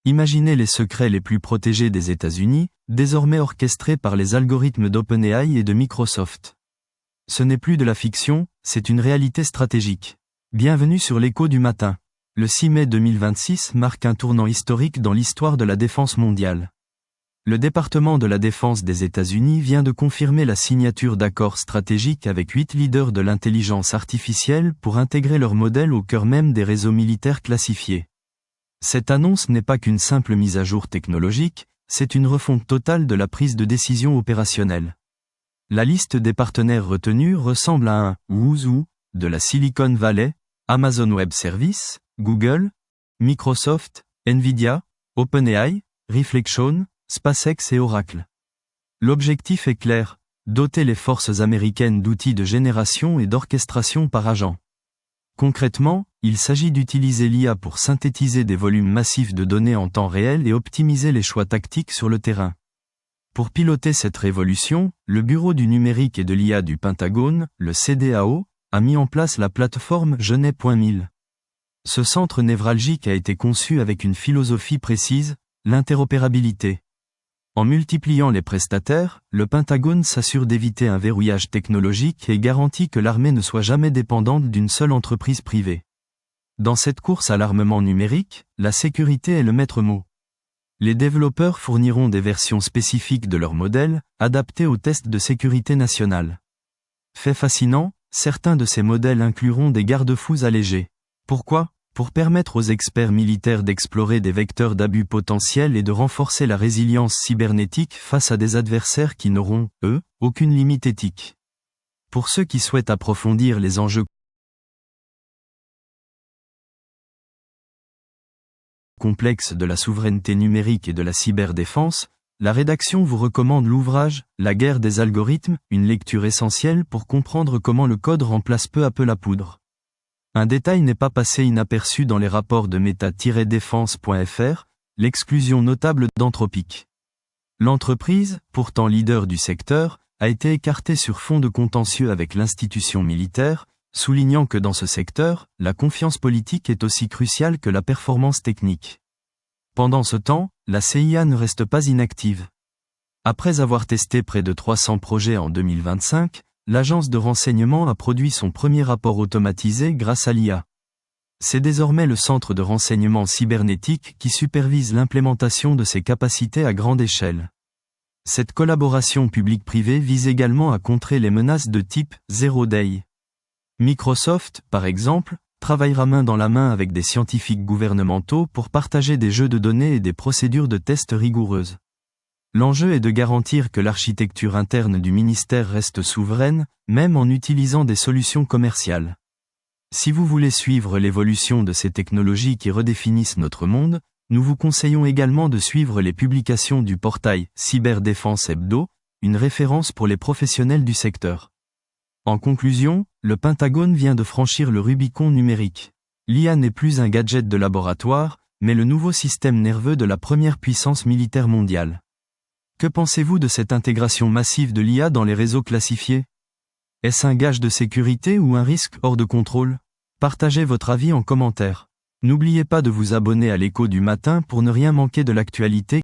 Imaginez les secrets les plus protégés des États-Unis, désormais orchestrés par les algorithmes d'OpenAI et de Microsoft. Ce n'est plus de la fiction, c'est une réalité stratégique. Bienvenue sur l'Écho du matin. Le 6 mai 2026 marque un tournant historique dans l'histoire de la défense mondiale. Le département de la défense des États-Unis vient de confirmer la signature d'accords stratégiques avec 8 leaders de l'intelligence artificielle pour intégrer leurs modèles au cœur même des réseaux militaires classifiés. Cette annonce n'est pas qu'une simple mise à jour technologique, c'est une refonte totale de la prise de décision opérationnelle. La liste des partenaires retenus ressemble à un « who's who » de la Silicon Valley, Amazon Web Services, Google, Microsoft, Nvidia, OpenAI, Reflection, SpaceX et Oracle. L'objectif est clair, doter les forces américaines d'outils de génération et d'orchestration par agent. Concrètement, il s'agit d'utiliser l'IA pour synthétiser des volumes massifs de données en temps réel et optimiser les choix tactiques sur le terrain. Pour piloter cette révolution, le Bureau du numérique et de l'IA du Pentagone, le CDAO, a mis en place la plateforme Genai.mil. Ce centre névralgique a été conçu avec une philosophie précise, l'interopérabilité. En multipliant les prestataires, le Pentagone s'assure d'éviter un verrouillage technologique et garantit que l'armée ne soit jamais dépendante d'une seule entreprise privée. Dans cette course à l'armement numérique, la sécurité est le maître mot. Les développeurs fourniront des versions spécifiques de leurs modèles, adaptées aux tests de sécurité nationale. Fait fascinant, certains de ces modèles incluront des garde-fous allégés. Pourquoi ? Pour permettre aux experts militaires d'explorer des vecteurs d'abus potentiels et de renforcer la résilience cybernétique face à des adversaires qui n'auront, eux, aucune limite éthique. Pour ceux qui souhaitent approfondir les enjeux complexes de la souveraineté numérique et de la cyberdéfense, la rédaction vous recommande l'ouvrage « La guerre des algorithmes », une lecture essentielle pour comprendre comment le code remplace peu à peu la poudre. Un détail n'est pas passé inaperçu dans les rapports de Meta-Défense.fr, l'exclusion notable d'Anthropic. L'entreprise, pourtant leader du secteur, a été écartée sur fond de contentieux avec l'institution militaire, soulignant que dans ce secteur, la confiance politique est aussi cruciale que la performance technique. Pendant ce temps, la CIA ne reste pas inactive. Après avoir testé près de 300 projets en 2025, l'agence de renseignement a produit son premier rapport automatisé grâce à l'IA. C'est désormais le centre de renseignement cybernétique qui supervise l'implémentation de ces capacités à grande échelle. Cette collaboration publique-privée vise également à contrer les menaces de type « Zero Day ». Microsoft, par exemple, travaillera main dans la main avec des scientifiques gouvernementaux pour partager des jeux de données et des procédures de tests rigoureuses. L'enjeu est de garantir que l'architecture interne du ministère reste souveraine, même en utilisant des solutions commerciales. Si vous voulez suivre l'évolution de ces technologies qui redéfinissent notre monde, nous vous conseillons également de suivre les publications du portail Cyberdéfense Hebdo, une référence pour les professionnels du secteur. En conclusion, le Pentagone vient de franchir le Rubicon numérique. L'IA n'est plus un gadget de laboratoire, mais le nouveau système nerveux de la première puissance militaire mondiale. Que pensez-vous de cette intégration massive de l'IA dans les réseaux classifiés ? Est-ce un gage de sécurité ou un risque hors de contrôle ? Partagez votre avis en commentaire. N'oubliez pas de vous abonner à l'Écho du matin pour ne rien manquer de l'actualité.